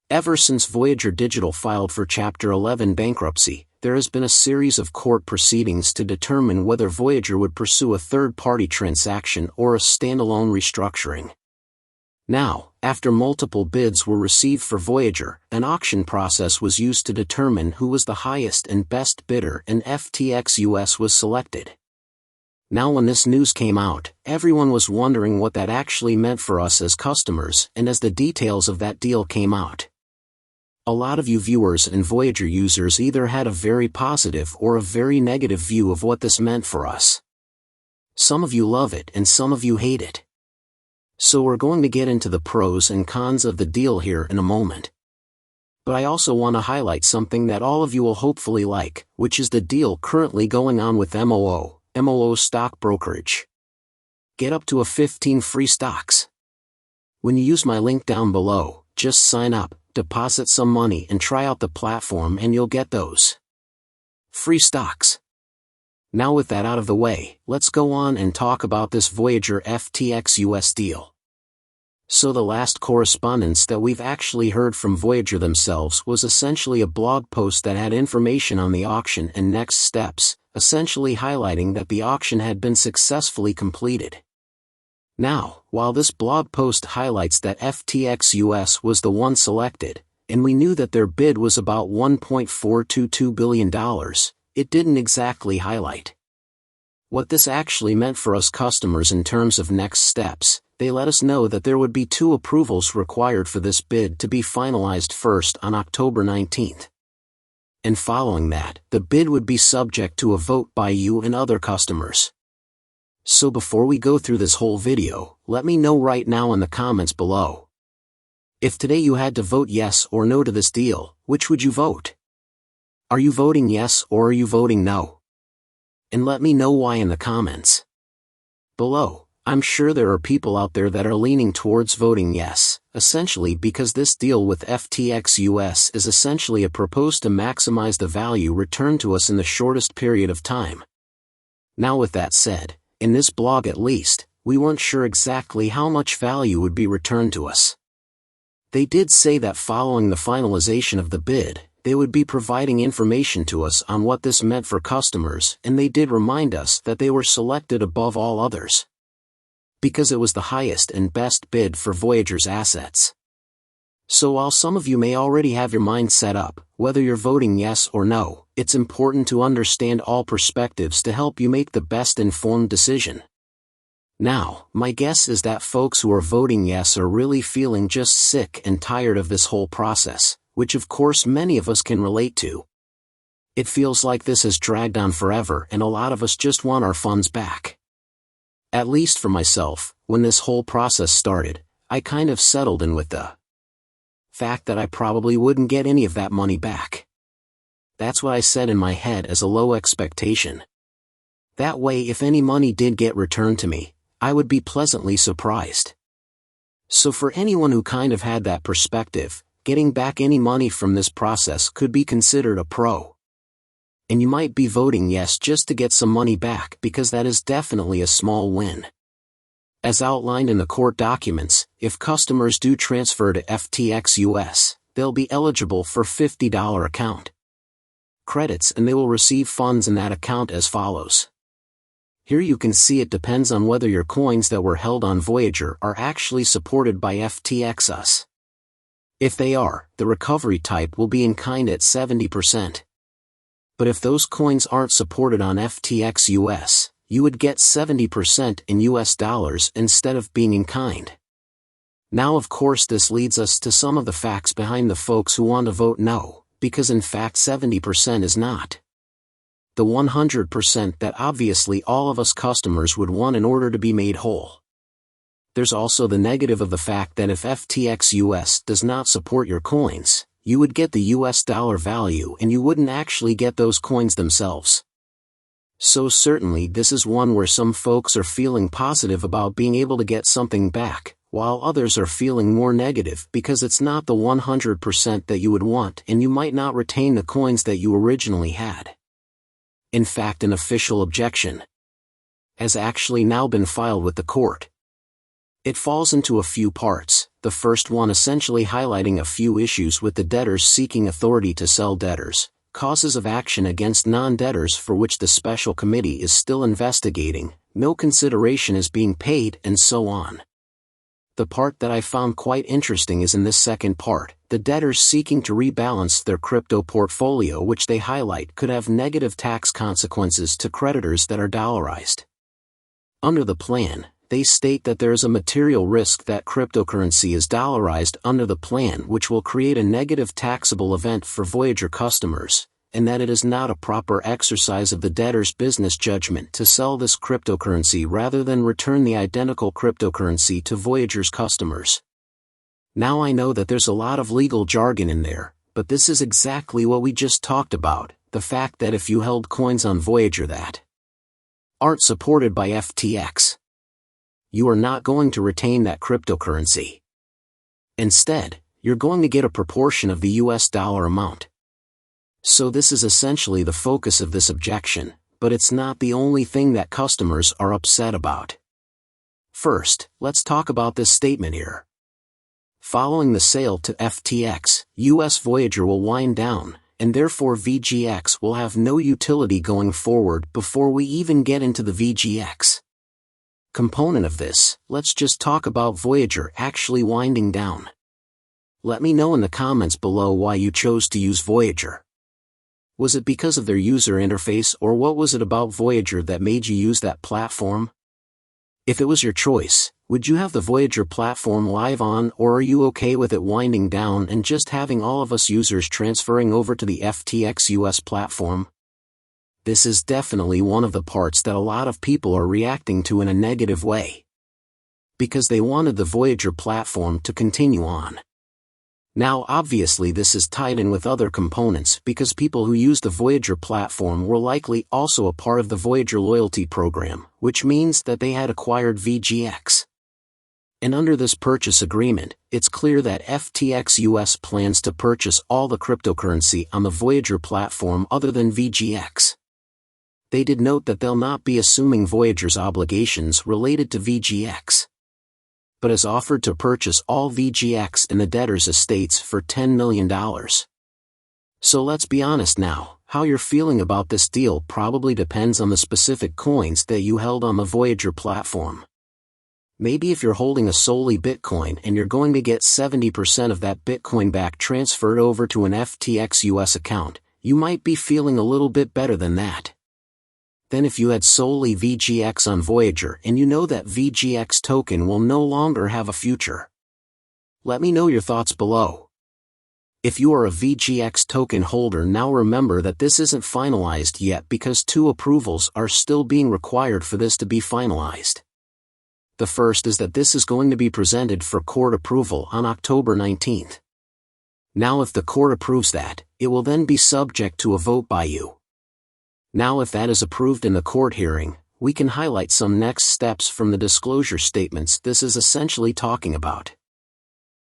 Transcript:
Ever since Voyager Digital filed for Chapter 11 bankruptcy, there has been a series of court proceedings to determine whether Voyager would pursue a third-party transaction or a standalone restructuring. Now, after multiple bids were received for Voyager, an auction process was used to determine who was the highest and best bidder, and FTX US was selected. Now when this news came out, everyone was wondering what that actually meant for us as customers, and as the details of that deal came out, a lot of you viewers and Voyager users either had a very positive or a very negative view of what this meant for us. Some of you love it and some of you hate it. So we're going to get into the pros and cons of the deal here in a moment. But I also want to highlight something that all of you will hopefully like, which is the deal currently going on with MOO stock brokerage. Get up to 15 free stocks. When you use my link down below, just sign up, deposit some money and try out the platform and you'll get those free stocks. Now with that out of the way, let's go on and talk about this Voyager FTX US deal. So the last correspondence that we've actually heard from Voyager themselves was essentially a blog post that had information on the auction and next steps, essentially highlighting that the auction had been successfully completed. Now, while this blog post highlights that FTX US was the one selected, and we knew that their bid was about $1.422 billion, it didn't exactly highlight what this actually meant for us customers in terms of next steps. They let us know that there would be 2 approvals required for this bid to be finalized first on October 19th. And following that, the bid would be subject to a vote by you and other customers. So before we go through this whole video, let me know right now in the comments below. If today you had to vote yes or no to this deal, which would you vote? Are you voting yes or are you voting no? And let me know why in the comments below. I'm sure there are people out there that are leaning towards voting yes, essentially because this deal with FTX US is essentially a proposed to maximize the value returned to us in the shortest period of time. Now with that said, in this blog at least, we weren't sure exactly how much value would be returned to us. They did say that following the finalization of the bid, they would be providing information to us on what this meant for customers, and they did remind us that they were selected above all others because it was the highest and best bid for Voyager's assets. So while some of you may already have your mind set up, whether you're voting yes or no, it's important to understand all perspectives to help you make the best informed decision. Now, my guess is that folks who are voting yes are really feeling just sick and tired of this whole process, which of course many of us can relate to. It feels like this has dragged on forever and a lot of us just want our funds back. At least for myself, when this whole process started, I kind of settled in with the fact that I probably wouldn't get any of that money back. That's what I set in my head as a low expectation. That way if any money did get returned to me, I would be pleasantly surprised. So for anyone who kind of had that perspective, getting back any money from this process could be considered a pro. And you might be voting yes just to get some money back because that is definitely a small win. As outlined in the court documents, if customers do transfer to FTX US, they'll be eligible for $50 account credits and they will receive funds in that account as follows. Here you can see it depends on whether your coins that were held on Voyager are actually supported by FTX US. If they are, the recovery type will be in kind at 70%. But if those coins aren't supported on FTX US, you would get 70% in US dollars instead of being in kind. Now of course this leads us to some of the facts behind the folks who want to vote no, because in fact 70% is not the 100% that obviously all of us customers would want in order to be made whole. There's also the negative of the fact that if FTX US does not support your coins, you would get the US dollar value and you wouldn't actually get those coins themselves. So certainly this is one where some folks are feeling positive about being able to get something back, while others are feeling more negative because it's not the 100% that you would want and you might not retain the coins that you originally had. In fact, an official objection has actually now been filed with the court. It falls into a few parts, the first one essentially highlighting a few issues with the debtors seeking authority to sell debtors, causes of action against non-debtors for which the special committee is still investigating, no consideration is being paid, and so on. The part that I found quite interesting is in this second part, the debtors seeking to rebalance their crypto portfolio, which they highlight could have negative tax consequences to creditors that are dollarized. Under the plan, they state that there is a material risk that cryptocurrency is dollarized under the plan, which will create a negative taxable event for Voyager customers, and that it is not a proper exercise of the debtor's business judgment to sell this cryptocurrency rather than return the identical cryptocurrency to Voyager's customers. Now I know that there's a lot of legal jargon in there, but this is exactly what we just talked about, the fact that if you held coins on Voyager that aren't supported by FTX, you are not going to retain that cryptocurrency. Instead, you're going to get a proportion of the US dollar amount. So this is essentially the focus of this objection, but it's not the only thing that customers are upset about. First, let's talk about this statement here. Following the sale to FTX, US Voyager will wind down, and therefore VGX will have no utility going forward. Before we even get into the VGX component of this, let's just talk about Voyager actually winding down. Let me know in the comments below why you chose to use Voyager. Was it because of their user interface, or what was it about Voyager that made you use that platform? If it was your choice, would you have the Voyager platform live on, or are you okay with it winding down and just having all of us users transferring over to the FTX US platform? This is definitely one of the parts that a lot of people are reacting to in a negative way, because they wanted the Voyager platform to continue on. Now obviously this is tied in with other components because people who use the Voyager platform were likely also a part of the Voyager loyalty program, which means that they had acquired VGX. And under this purchase agreement, it's clear that FTX US plans to purchase all the cryptocurrency on the Voyager platform other than VGX. They did note that they'll not be assuming Voyager's obligations related to VGX, but has offered to purchase all VGX in the debtors' estates for $10 million. So let's be honest now, how you're feeling about this deal probably depends on the specific coins that you held on the Voyager platform. Maybe if you're holding a solely Bitcoin and you're going to get 70% of that Bitcoin back transferred over to an FTX US account, you might be feeling a little bit better than that. Then if you had solely VGX on Voyager and you know that VGX token will no longer have a future, let me know your thoughts below. If you are a VGX token holder, now remember that this isn't finalized yet because 2 approvals are still being required for this to be finalized. The first is that this is going to be presented for court approval on October 19th. Now if the court approves that, it will then be subject to a vote by you. Now if that is approved in the court hearing, we can highlight some next steps from the disclosure statements this is essentially talking about.